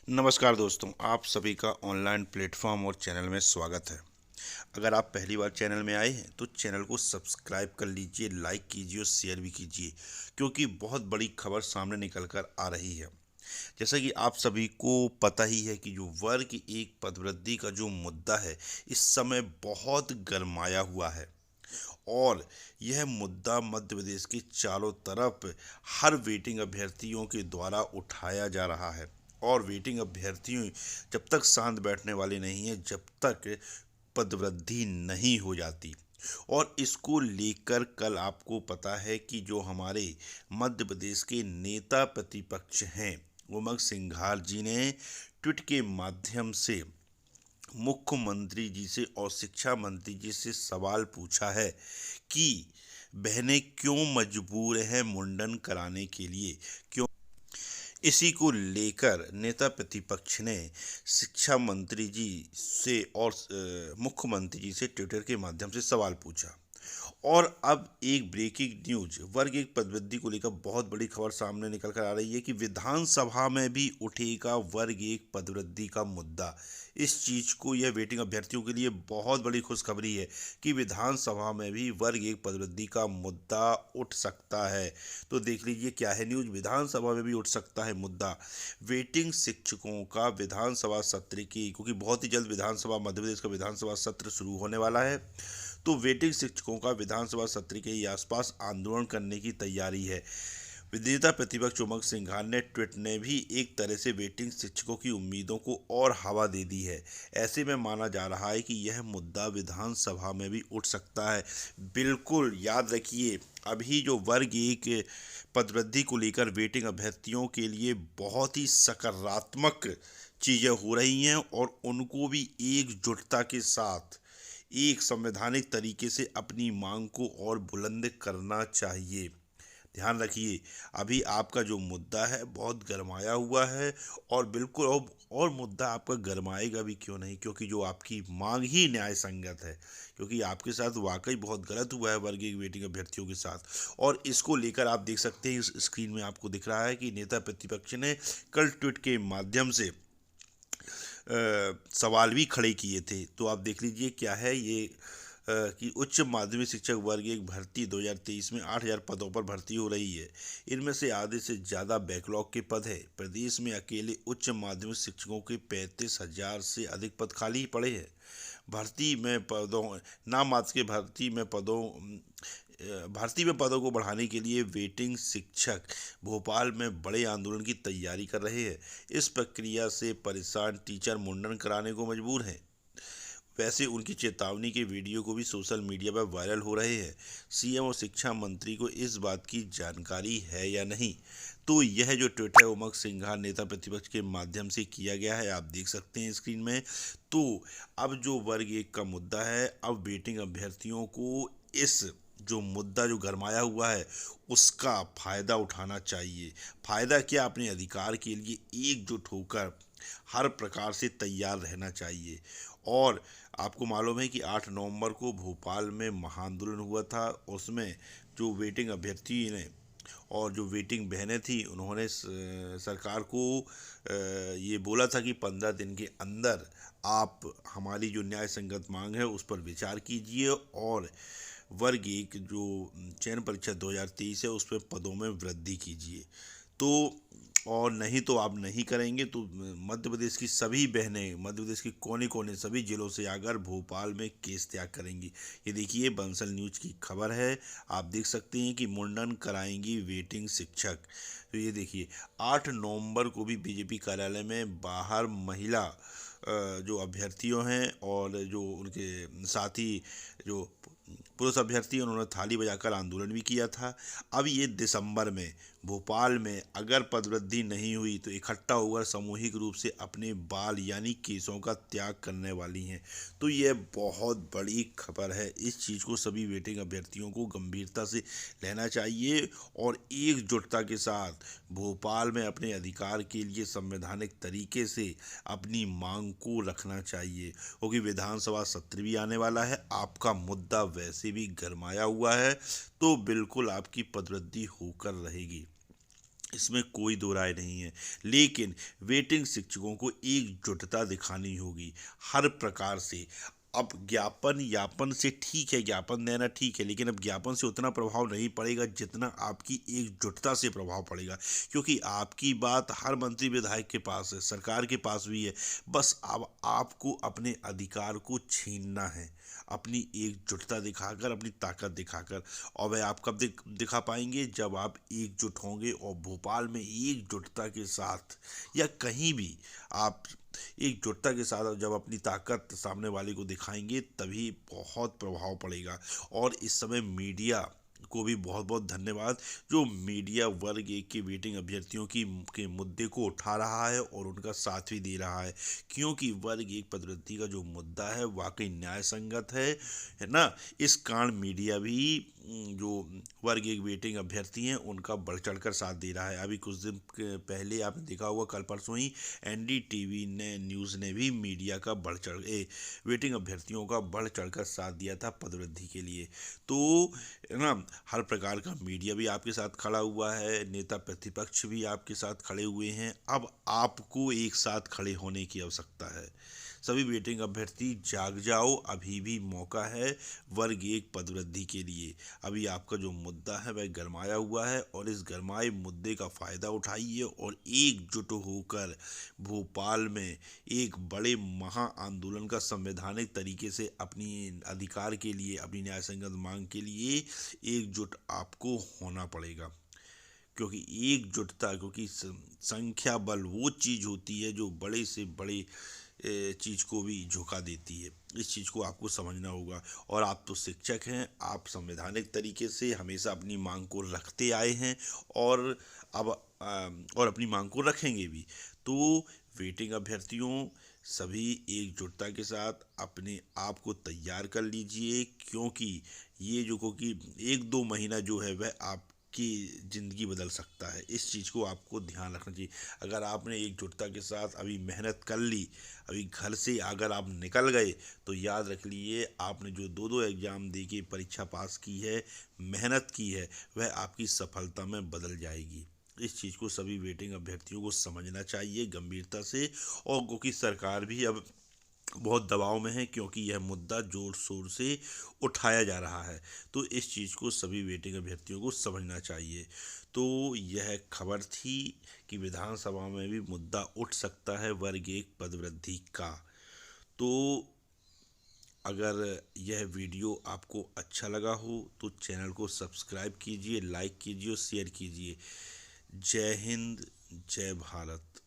नमस्कार दोस्तों, आप सभी का ऑनलाइन प्लेटफॉर्म और चैनल में स्वागत है। अगर आप पहली बार चैनल में आए हैं तो चैनल को सब्सक्राइब कर लीजिए, लाइक कीजिए और शेयर भी कीजिए, क्योंकि बहुत बड़ी खबर सामने निकल कर आ रही है। जैसा कि आप सभी को पता ही है कि जो वर्ग एक पदवृद्धि का जो मुद्दा है, इस समय बहुत गरमाया हुआ है। और यह मुद्दा मध्य प्रदेश के चारों तरफ हर वेटिंग अभ्यर्थियों के द्वारा उठाया जा रहा है। और वेटिंग अभ्यर्थियों जब तक शांत बैठने वाले नहीं है, जब तक पदवृद्धि नहीं हो जाती। और इसको लेकर कल आपको पता है कि जो हमारे मध्य प्रदेश के नेता प्रतिपक्ष हैं, उमंग सिंघार जी ने ट्वीट के माध्यम से मुख्यमंत्री जी से और शिक्षा मंत्री जी से सवाल पूछा है कि बहनें क्यों मजबूर हैं मुंडन कराने के लिए। क्यों? इसी को लेकर नेता प्रतिपक्ष ने शिक्षा मंत्री जी से और मुख्यमंत्री जी से ट्विटर के माध्यम से सवाल पूछा। और अब एक ब्रेकिंग न्यूज वर्ग एक पदवृद्धि को लेकर बहुत बड़ी खबर सामने निकल कर आ रही है कि विधानसभा में भी उठेगा वर्ग एक पदवृद्धि का मुद्दा। इस चीज को, यह वेटिंग अभ्यर्थियों के लिए बहुत बड़ी खुशखबरी है कि विधानसभा में भी वर्ग एक पदवृद्धि का मुद्दा उठ सकता है। तो देख लीजिए क्या है न्यूज, विधानसभा में भी उठ सकता है मुद्दा। वेटिंग शिक्षकों का विधानसभा सत्र की, क्योंकि बहुत ही जल्द विधानसभा, मध्य प्रदेश का विधानसभा सत्र शुरू होने वाला है, तो वेटिंग शिक्षकों का विधानसभा सत्र के ही आसपास आंदोलन करने की तैयारी है। नेता प्रतिपक्ष उमंग सिंघार ने ट्वीट ने भी एक तरह से वेटिंग शिक्षकों की उम्मीदों को और हवा दे दी है। ऐसे में माना जा रहा है कि यह मुद्दा विधानसभा में भी उठ सकता है। बिल्कुल याद रखिए, अभी जो वर्ग एक पदवृद्धि को लेकर वेटिंग अभ्यर्थियों के लिए बहुत ही सकारात्मक चीज़ें हो रही हैं, और उनको भी एकजुटता के साथ एक संवैधानिक तरीके से अपनी मांग को और बुलंद करना चाहिए। ध्यान रखिए, अभी आपका जो मुद्दा है बहुत गरमाया हुआ है। और बिल्कुल, और मुद्दा आपका गरमाएगा भी क्यों नहीं, क्योंकि जो आपकी मांग ही न्याय संगत है। क्योंकि आपके साथ वाकई बहुत गलत हुआ है वर्ग एक वेटिंग अभ्यर्थियों के साथ। और इसको लेकर आप देख सकते हैं, इस स्क्रीन में आपको दिख रहा है कि नेता प्रतिपक्ष ने कल ट्वीट के माध्यम से सवाल भी खड़े किए थे। तो आप देख लीजिए क्या है ये, कि उच्च माध्यमिक शिक्षक वर्ग एक भर्ती 2023 में 8,000 पदों पर भर्ती हो रही है। इनमें से आधे से ज़्यादा बैकलॉग के पद है। प्रदेश में अकेले उच्च माध्यमिक शिक्षकों के 35,000 से अधिक पद खाली पड़े हैं। भर्ती में पदों नाम मात्र के भर्ती में पदों को बढ़ाने के लिए वेटिंग शिक्षक भोपाल में बड़े आंदोलन की तैयारी कर रहे हैं। इस प्रक्रिया से परेशान टीचर मुंडन कराने को मजबूर हैं। वैसे उनकी चेतावनी के वीडियो को भी सोशल मीडिया पर वायरल हो रहे हैं। सीएम और शिक्षा मंत्री को इस बात की जानकारी है या नहीं? तो यह जो ट्वीट है उमंग सिंघार नेता प्रतिपक्ष के माध्यम से किया गया है, आप देख सकते हैं स्क्रीन में। तो अब जो वर्ग एक का मुद्दा है, अब वेटिंग अभ्यर्थियों को इस जो मुद्दा जो गरमाया हुआ है उसका फायदा उठाना चाहिए। फायदा क्या, अपने अधिकार के लिए एकजुट होकर हर प्रकार से तैयार रहना चाहिए। और आपको मालूम है कि 8 नवंबर को भोपाल में महाआंदोलन हुआ था। उसमें जो वेटिंग अभ्यर्थी ने और जो वेटिंग बहनें थी, उन्होंने सरकार को ये बोला था कि 15 दिन के अंदर आप हमारी जो न्याय संगत मांग है उस पर विचार कीजिए, और वर्ग एक जो चयन परीक्षा 2023 है उस पर पदों में वृद्धि कीजिए। तो और नहीं तो आप नहीं करेंगे तो मध्य प्रदेश की सभी बहनें, मध्य प्रदेश के कोने कोने सभी जिलों से आकर भोपाल में केस त्याग करेंगी। ये देखिए बंसल न्यूज की खबर है, आप देख सकते हैं कि मुंडन कराएंगी वेटिंग शिक्षक। तो ये देखिए 8 नवंबर को भी बीजेपी कार्यालय में बाहर महिला जो अभ्यर्थियों हैं और जो उनके साथी जो पुरुष अभ्यर्थी, उन्होंने थाली बजाकर आंदोलन भी किया था। अब ये दिसंबर में भोपाल में अगर पदवृद्धि नहीं हुई तो इकट्ठा होकर सामूहिक रूप से अपने बाल यानी केसों का त्याग करने वाली हैं। तो यह बहुत बड़ी खबर है। इस चीज़ को सभी वेटिंग अभ्यर्थियों को गंभीरता से लेना चाहिए और एकजुटता के साथ भोपाल में अपने अधिकार के लिए संवैधानिक तरीके से अपनी मांग को रखना चाहिए, क्योंकि विधानसभा सत्र भी आने वाला है। आपका मुद्दा वैसे भी गरमाया हुआ है, तो बिल्कुल आपकी पदवृद्धि होकर रहेगी। इसमें कोई दो राय नहीं है। लेकिन वेटिंग शिक्षकों को एकजुटता दिखानी होगी हर प्रकार से। अब ज्ञापन यापन से ठीक है, ज्ञापन देना ठीक है, लेकिन अब ज्ञापन से उतना प्रभाव नहीं पड़ेगा जितना आपकी एकजुटता से प्रभाव पड़ेगा। क्योंकि आपकी बात हर मंत्री विधायक के पास है, सरकार के पास भी है। बस अब आपको अपने अधिकार को छीनना है, अपनी एकजुटता दिखाकर, अपनी ताकत दिखाकर। और वह आप कब दिखा पाएंगे? जब आप एकजुट होंगे और भोपाल में एकजुटता के साथ, या कहीं भी आप एकजुटता के साथ जब अपनी ताकत सामने वाले को दिखाएंगे, तभी बहुत प्रभाव पड़ेगा। और इस समय मीडिया को भी बहुत बहुत धन्यवाद, जो मीडिया वर्ग एक के वेटिंग अभ्यर्थियों की के मुद्दे को उठा रहा है और उनका साथ भी दे रहा है। क्योंकि वर्ग एक पदोन्नति का जो मुद्दा है वाकई न्याय संगत है ना। इस कारण मीडिया भी जो वर्ग एक वेटिंग अभ्यर्थी हैं उनका बढ़ चढ़कर साथ दे रहा है। अभी कुछ दिन पहले आपने देखा होगा, कल परसों ही एनडीटीवी ने न्यूज़ ने भी मीडिया का वेटिंग अभ्यर्थियों का बढ़ चढ़कर साथ दिया था पदवृद्धि के लिए। तो है ना, हर प्रकार का मीडिया भी आपके साथ खड़ा हुआ है, नेता प्रतिपक्ष भी आपके साथ खड़े हुए हैं। अब आपको एक साथ खड़े होने की आवश्यकता है। सभी वेटिंग अभ्यर्थी जाग जाओ, अभी भी मौका है वर्ग एक पदवृद्धि के लिए। अभी आपका जो मुद्दा है वह गरमाया हुआ है, और इस गरमाए मुद्दे का फ़ायदा उठाइए और एकजुट होकर भोपाल में एक बड़े महा आंदोलन का संवैधानिक तरीके से अपनी अधिकार के लिए, अपनी न्याय संगत मांग के लिए एकजुट आपको होना पड़ेगा। क्योंकि एकजुटता, क्योंकि संख्या बल वो चीज़ होती है जो बड़े से बड़े चीज़ को भी झुका देती है। इस चीज़ को आपको समझना होगा। और आप तो शिक्षक हैं, आप संवैधानिक तरीके से हमेशा अपनी मांग को रखते आए हैं, और अब और अपनी मांग को रखेंगे भी। तो वेटिंग अभ्यर्थियों, सभी एकजुटता के साथ अपने आप को तैयार कर लीजिए। क्योंकि ये जो, क्योंकि एक दो महीना जो है वह आपकी ज़िंदगी बदल सकता है। इस चीज़ को आपको ध्यान रखना चाहिए। अगर आपने एकजुटता के साथ अभी मेहनत कर ली, अभी घर से अगर आप निकल गए, तो याद रख लीजिए आपने जो दो दो एग्ज़ाम दे के परीक्षा पास की है, मेहनत की है, वह आपकी सफलता में बदल जाएगी। इस चीज़ को सभी वेटिंग अभ्यर्थियों को समझना चाहिए गंभीरता से। और क्योंकि सरकार भी अब बहुत दबाव में है, क्योंकि यह मुद्दा जोर शोर से उठाया जा रहा है। तो इस चीज़ को सभी वेटिंग अभ्यर्थियों को समझना चाहिए। तो यह खबर थी कि विधानसभा में भी मुद्दा उठ सकता है वर्ग एक पदवृद्धि का। तो अगर यह वीडियो आपको अच्छा लगा हो तो चैनल को सब्सक्राइब कीजिए, लाइक कीजिए और शेयर कीजिए। जय हिंद, जय भारत।